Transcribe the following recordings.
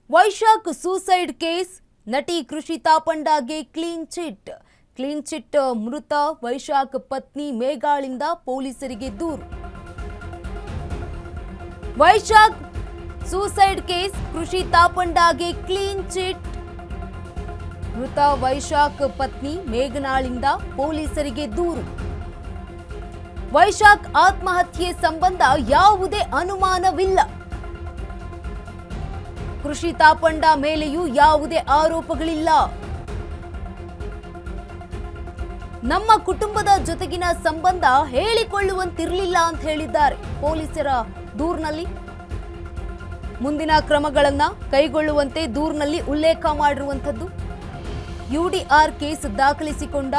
Vaishakh suicide case ನಟಿ ಕೃಷಿತಾ ಪಂಡಾಗೆ clean chit ಮೃತ ವೈಶಾಖ್ ಪತ್ನಿ ಮೇಘಾಳಿಂದ ಪೊಲೀಸರಿಗೆ ದೂರು. ವೈಶಾಖ್ ಸೂಸೈಡ್ ಕೇಸ್ ಕೃಷಿತಾ ಪಂಡಾಗೆ ಕ್ಲೀನ್ ಚಿಟ್ ಮೃತ ವೈಶಾಖ್ ಪತ್ನಿ ಮೇಘನಾಳಿಂದ ಪೊಲೀಸರಿಗೆ ದೂರು. ವೈಶಾಖ್ ಆತ್ಮಹತ್ಯೆ ಸಂಬಂಧ ಯಾವುದೇ ಅನುಮಾನವಿಲ್ಲ. ಕೃಷಿತಾ ಪಂಡ ಮೇಲೆಯೂ ಯಾವುದೇ ಆರೋಪಗಳಿಲ್ಲ. ನಮ್ಮ ಕುಟುಂಬದ ಜೊತೆಗಿನ ಸಂಬಂಧ ಹೇಳಿಕೊಳ್ಳುವಂತಿರಲಿಲ್ಲ ಅಂತ ಹೇಳಿದ್ದಾರೆ ಪೊಲೀಸರ ದೂರಿನಲ್ಲಿ. ಮುಂದಿನ ಕ್ರಮಗಳನ್ನು ಕೈಗೊಳ್ಳುವಂತೆ ದೂರಿನಲ್ಲಿ ಉಲ್ಲೇಖ ಮಾಡಿರುವಂಥದ್ದು. ಯುಡಿಆರ್ ಕೇಸ್ ದಾಖಲಿಸಿಕೊಂಡ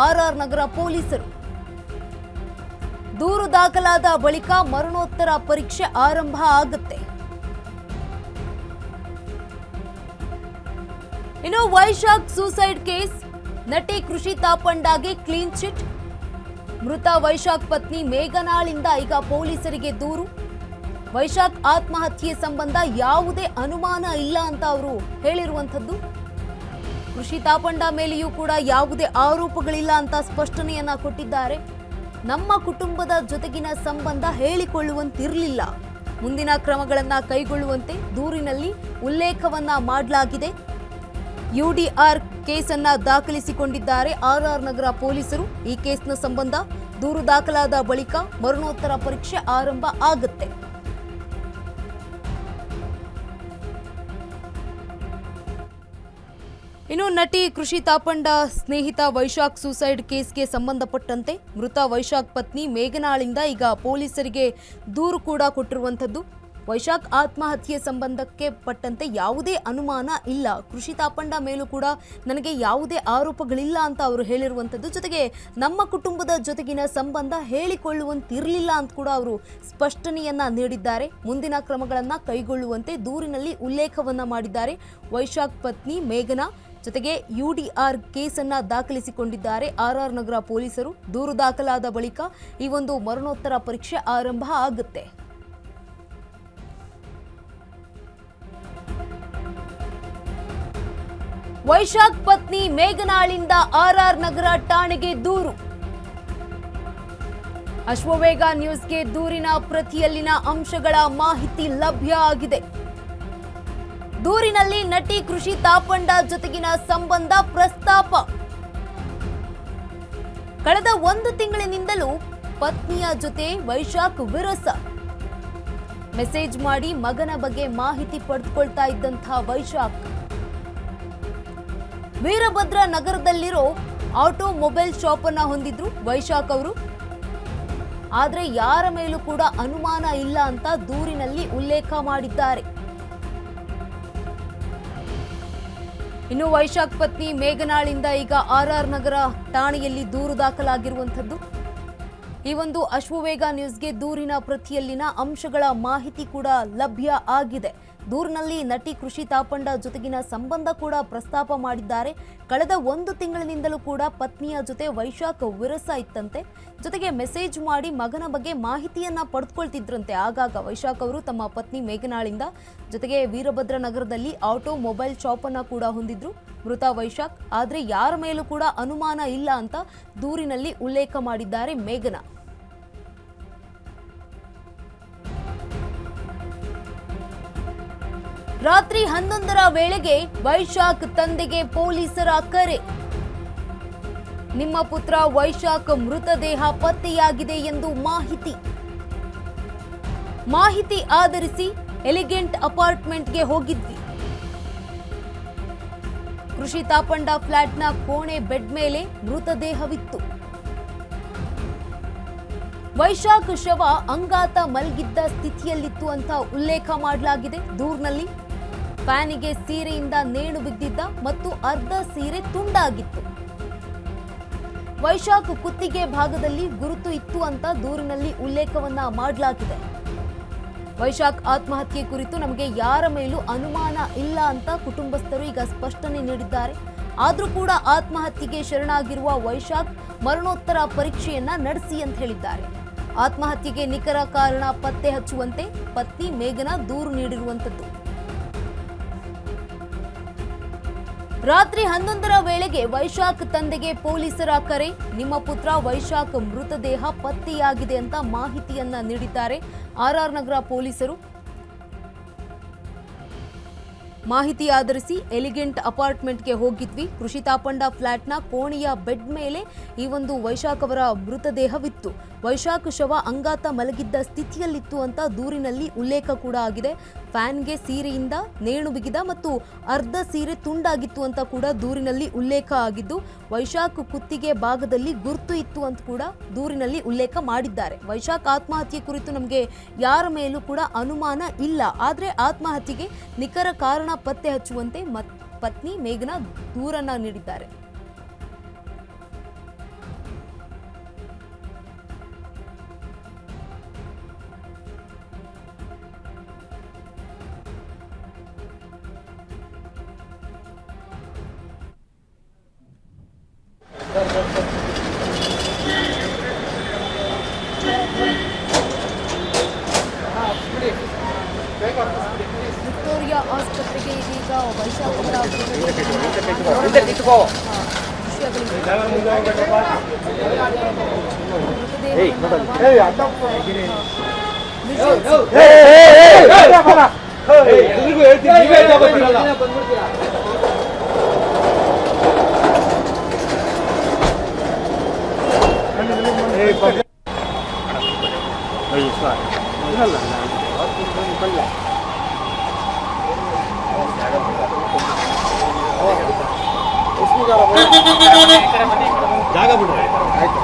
ಆರ್ಆರ್ ನಗರ ಪೊಲೀಸರು. ದೂರು ದಾಖಲಾದ ಬಳಿಕ ಮರಣೋತ್ತರ ಪರೀಕ್ಷೆ ಆರಂಭ ಆಗುತ್ತೆ. ಇನ್ನು ವೈಶಾಖ್ ಸೂಸೈಡ್ ಕೇಸ್ ನಟಿ ಕೃಷಿತಾ ಪಂಡಾಗೆ ಕ್ಲೀನ್ ಚಿಟ್. ಮೃತ ವೈಶಾಖ್ ಪತ್ನಿ ಮೇಘನಾಳಿಂದ ಈಗ ಪೊಲೀಸರಿಗೆ ದೂರು. ವೈಶಾಖ್ ಆತ್ಮಹತ್ಯೆ ಸಂಬಂಧ ಯಾವುದೇ ಅನುಮಾನ ಇಲ್ಲ ಅಂತ ಅವರು ಹೇಳಿರುವಂಥದ್ದು. ಕೃಷಿತಾ ಪಂಡ ಮೇಲೆಯೂ ಕೂಡ ಯಾವುದೇ ಆರೋಪಗಳಿಲ್ಲ ಅಂತ ಸ್ಪಷ್ಟನೆಯನ್ನ ಕೊಟ್ಟಿದ್ದಾರೆ. ನಮ್ಮ ಕುಟುಂಬದ ಜೊತೆಗಿನ ಸಂಬಂಧ ಹೇಳಿಕೊಳ್ಳುವಂತಿರಲಿಲ್ಲ. ಮುಂದಿನ ಕ್ರಮಗಳನ್ನು ಕೈಗೊಳ್ಳುವಂತೆ ದೂರಿನಲ್ಲಿ ಉಲ್ಲೇಖವನ್ನ ಮಾಡಲಾಗಿದೆ. ಯುಡಿಆರ್ ಕೇಸನ್ನ ದಾಖಲಿಸಿಕೊಂಡಿದ್ದಾರೆ ಆರ್ಆರ್ ನಗರ ಪೊಲೀಸರು. ಈ ಕೇಸ್ನ ಸಂಬಂಧ ದೂರು ದಾಖಲಾದ ಬಳಿಕ ಮರಣೋತ್ತರ ಪರೀಕ್ಷೆ ಆರಂಭ ಆಗುತ್ತೆ. ಇನ್ನು ನಟಿ ಕೃಷಿತಾ ಪಂಡ ಸ್ನೇಹಿತ ವೈಶಾಖ್ ಸೂಸೈಡ್ ಕೇಸ್ಗೆ ಸಂಬಂಧಪಟ್ಟಂತೆ ಮೃತ ವೈಶಾಖ್ ಪತ್ನಿ ಮೇಘನಾಳಿಂದ ಈಗ ಪೊಲೀಸರಿಗೆ ದೂರು ಕೂಡ ಕೊಟ್ಟಿರುವಂಥದ್ದು. ವೈಶಾಖ್ ಆತ್ಮಹತ್ಯೆ ಸಂಬಂಧಕ್ಕೆ ಪಟ್ಟಂತೆ ಯಾವುದೇ ಅನುಮಾನ ಇಲ್ಲ. ಕೃಷಿತಾ ಪಂಡ ಮೇಲೂ ಕೂಡ ನನಗೆ ಯಾವುದೇ ಆರೋಪಗಳಿಲ್ಲ ಅಂತ ಅವರು ಹೇಳಿರುವಂಥದ್ದು. ಜೊತೆಗೆ ನಮ್ಮ ಕುಟುಂಬದ ಜೊತೆಗಿನ ಸಂಬಂಧ ಹೇಳಿಕೊಳ್ಳುವಂತಿರಲಿಲ್ಲ ಅಂತ ಕೂಡ ಅವರು ಸ್ಪಷ್ಟನೆಯನ್ನ ನೀಡಿದ್ದಾರೆ. ಮುಂದಿನ ಕ್ರಮಗಳನ್ನು ಕೈಗೊಳ್ಳುವಂತೆ ದೂರಿನಲ್ಲಿ ಉಲ್ಲೇಖವನ್ನ ಮಾಡಿದ್ದಾರೆ ವೈಶಾಖ್ ಪತ್ನಿ ಮೇಘನಾ. ಜೊತೆಗೆ ಯುಡಿಆರ್ ಕೇಸನ್ನ ದಾಖಲಿಸಿಕೊಂಡಿದ್ದಾರೆ ಆರ್ಆರ್ ನಗರ ಪೊಲೀಸರು. ದೂರು ದಾಖಲಾದ ಬಳಿಕ ಈ ಒಂದು ಮರಣೋತ್ತರ ಪರೀಕ್ಷೆ ಆರಂಭ ಆಗುತ್ತೆ. ವೈಶಾಖ್ ಪತ್ನಿ ಮೇಘನಾಳಿಂದ ಆರ್ಆರ್ ನಗರ ಠಾಣೆಗೆ ದೂರು. ಅಶ್ವವೇಗ ನ್ಯೂಸ್ಗೆ ದೂರಿನ ಪ್ರತಿಯಲ್ಲಿನ ಅಂಶಗಳ ಮಾಹಿತಿ ಲಭ್ಯ ಆಗಿದೆ. ದೂರಿನಲ್ಲಿ ನಟಿ ಕೃಷಿತಾ ಪಂಡ ಜೊತೆಗಿನ ಸಂಬಂಧ ಪ್ರಸ್ತಾಪ. ಕಳೆದ 1 ತಿಂಗಳಿನಿಂದಲೂ ಪತ್ನಿಯ ಜೊತೆ ವೈಶಾಖ್ ವಿರಸ. ಮೆಸೇಜ್ ಮಾಡಿ ಮಗನ ಬಗ್ಗೆ ಮಾಹಿತಿ ಪಡೆದುಕೊಳ್ತಾ ಇದ್ದಂತಹ ವೈಶಾಖ್ ವೀರಭದ್ರ ನಗರದಲ್ಲಿರೋ ಆಟೋ ಮೊಬೈಲ್ ಶಾಪ್ ಅನ್ನ ಹೊಂದಿದ್ರು ವೈಶಾಖ್ ಅವರು. ಆದ್ರೆ ಯಾರ ಮೇಲೂ ಕೂಡ ಅನುಮಾನ ಇಲ್ಲ ಅಂತ ದೂರಿನಲ್ಲಿ ಉಲ್ಲೇಖ ಮಾಡಿದ್ದಾರೆ. ಇನ್ನು ವೈಶಾಖ್ ಪತ್ನಿ ಮೇಘನಾಳಿಂದ ಈಗ ಆರ್ಆರ್ ನಗರ ಠಾಣೆಯಲ್ಲಿ ದೂರು ದಾಖಲಾಗಿರುವಂಥದ್ದು. ಈ ಒಂದು ಅಶ್ವವೇಗ ನ್ಯೂಸ್ಗೆ ದೂರಿನ ಪ್ರತಿಯಲ್ಲಿನ ಅಂಶಗಳ ಮಾಹಿತಿ ಕೂಡ ಲಭ್ಯ ಆಗಿದೆ. ದೂರಿನಲ್ಲಿ ನಟಿ ಕೃಷಿತಾ ಪಂಡ ಜೊತೆಗಿನ ಸಂಬಂಧ ಕೂಡ ಪ್ರಸ್ತಾಪ ಮಾಡಿದ್ದಾರೆ. ಕಳೆದ 1 ತಿಂಗಳಿನಿಂದಲೂ ಕೂಡ ಪತ್ನಿಯ ಜೊತೆ ವೈಶಾಖ್ ವಿರಸ ಇತ್ತಂತೆ. ಜೊತೆಗೆ ಮೆಸೇಜ್ ಮಾಡಿ ಮಗನ ಬಗ್ಗೆ ಮಾಹಿತಿಯನ್ನ ಪಡೆದುಕೊಳ್ತಿದ್ರಂತೆ ಆಗಾಗ ವೈಶಾಖ್ ಅವರು ತಮ್ಮ ಪತ್ನಿ ಮೇಘನಾಳಿಂದ. ಜೊತೆಗೆ ವೀರಭದ್ರ ನಗರದಲ್ಲಿ ಆಟೋ ಮೊಬೈಲ್ ಶಾಪ್ ಅನ್ನ ಕೂಡ ಹೊಂದಿದ್ರು ಮೃತ ವೈಶಾಖ್. ಆದ್ರೆ ಯಾರ ಮೇಲೂ ಕೂಡ ಅನುಮಾನ ಇಲ್ಲ ಅಂತ ದೂರಿನಲ್ಲಿ ಉಲ್ಲೇಖ ಮಾಡಿದ್ದಾರೆ ಮೇಘನಾ. ರಾತ್ರಿ 11ರ ವೇಳೆಗೆ ವೈಶಾಖ್ ತಂದೆಗೆ ಪೊಲೀಸರ ಕರೆ. ನಿಮ್ಮ ಪುತ್ರ ವೈಶಾಖ್ ಮೃತದೇಹ ಪತ್ತೆಯಾಗಿದೆ ಎಂದು ಮಾಹಿತಿ ಆಧರಿಸಿ ಎಲಿಗೆಂಟ್ ಅಪಾರ್ಟ್ಮೆಂಟ್ಗೆ ಹೋಗಿದ್ವಿ. ಕೃಷಿತಾ ಪಂಡ ಫ್ಲಾಟ್ನ ಕೋಣೆ ಬೆಡ್ ಮೇಲೆ ಮೃತದೇಹವಿತ್ತು. ವೈಶಾಖ್ ಶವ ಅಂಗಾತ ಮಲಗಿದ್ದ ಸ್ಥಿತಿಯಲ್ಲಿತ್ತು ಅಂತ ಉಲ್ಲೇಖ ಮಾಡಲಾಗಿದೆ ದೂರಿನಲ್ಲಿ. ಫ್ಯಾನಿಗೆ ಸೀರೆಯಿಂದ ನೇಣು ಬಿದ್ದಿದ್ದ ಮತ್ತು ಅರ್ಧ ಸೀರೆ ತುಂಡಾಗಿತ್ತು. ವೈಶಾಖ್ ಕುತ್ತಿಗೆ ಭಾಗದಲ್ಲಿ ಗುರುತು ಇತ್ತು ಅಂತ ದೂರಿನಲ್ಲಿ ಉಲ್ಲೇಖವನ್ನ ಮಾಡಲಾಗಿದೆ. ವೈಶಾಖ್ ಆತ್ಮಹತ್ಯೆ ಕುರಿತು ನಮಗೆ ಯಾರ ಮೇಲೂ ಅನುಮಾನ ಇಲ್ಲ ಅಂತ ಕುಟುಂಬಸ್ಥರು ಈಗ ಸ್ಪಷ್ಟನೆ ನೀಡಿದ್ದಾರೆ. ಆದ್ರೂ ಕೂಡ ಆತ್ಮಹತ್ಯೆಗೆ ಶರಣಾಗಿರುವ ವೈಶಾಖ್ ಮರಣೋತ್ತರ ಪರೀಕ್ಷೆಯನ್ನ ನಡೆಸಿ ಅಂತ ಹೇಳಿದ್ದಾರೆ. ಆತ್ಮಹತ್ಯೆಗೆ ನಿಖರ ಕಾರಣ ಪತ್ತೆ ಹಚ್ಚುವಂತೆ ಪತ್ನಿ ಮೇಘನಾ ದೂರು ನೀಡಿರುವಂತದ್ದು. ರಾತ್ರಿ 11ರ ವೇಳೆಗೆ ವೈಶಾಖ್ ತಂದೆಗೆ ಪೊಲೀಸರ ಕರೆ. ನಿಮ್ಮ ಪುತ್ರ ವೈಶಾಖ್ ಮೃತದೇಹ ಪತ್ತೆಯಾಗಿದೆ ಅಂತ ಮಾಹಿತಿಯನ್ನ ನೀಡಿದ್ದಾರೆ ಆರ್ಆರ್ ನಗರ ಪೊಲೀಸರು. ಮಾಹಿತಿ ಆಧರಿಸಿ ಎಲಿಗೆಂಟ್ ಅಪಾರ್ಟ್ಮೆಂಟ್ಗೆ ಹೋಗಿದ್ವಿ. ಕೃಷಿ ತಾಪಂಡ ಫ್ಲಾಟ್ನ ಕೋಣೆಯ ಬೆಡ್ ಮೇಲೆ ಈ ಒಂದು ವೈಶಾಖ್ ಅವರ ಮೃತದೇಹವಿತ್ತು. ವೈಶಾಖ್ ಶವ ಅಂಗಾತ ಮಲಗಿದ್ದ ಸ್ಥಿತಿಯಲ್ಲಿತ್ತು ಅಂತ ದೂರಿನಲ್ಲಿ ಉಲ್ಲೇಖ ಕೂಡ ಆಗಿದೆ. ಫ್ಯಾನ್ಗೆ ಸೀರೆಯಿಂದ ನೇಣು ಬಿಗಿದ ಮತ್ತು ಅರ್ಧ ಸೀರೆ ತುಂಡಾಗಿತ್ತು ಅಂತ ಕೂಡ ದೂರಿನಲ್ಲಿ ಉಲ್ಲೇಖ ಆಗಿದ್ದು, ವೈಶಾಖ್ ಕುತ್ತಿಗೆ ಭಾಗದಲ್ಲಿ ಗುರುತು ಇತ್ತು ಅಂತ ಕೂಡ ದೂರಿನಲ್ಲಿ ಉಲ್ಲೇಖ ಮಾಡಿದ್ದಾರೆ. ವೈಶಾಖ್ ಆತ್ಮಹತ್ಯೆ ಕುರಿತು ನಮಗೆ ಯಾರ ಮೇಲೂ ಕೂಡ ಅನುಮಾನ ಇಲ್ಲ. ಆದರೆ ಆತ್ಮಹತ್ಯೆಗೆ ನಿಖರ ಕಾರಣ ಪತ್ತೆ ಹಚ್ಚುವಂತೆ ಪತ್ನಿ ಮೇಘನಾ ದೂರನ್ನ ನೀಡಿದ್ದಾರೆ. ವಿಕ್ಟೋರಿಯಾ ಆಸ್ಪತ್ರೆಗೆ ಇದೀಗ ವೈಶಾಖ್ ಅವರ ಜಾಗ ಬಿಡ್ರಿ ಆಯ್ತು.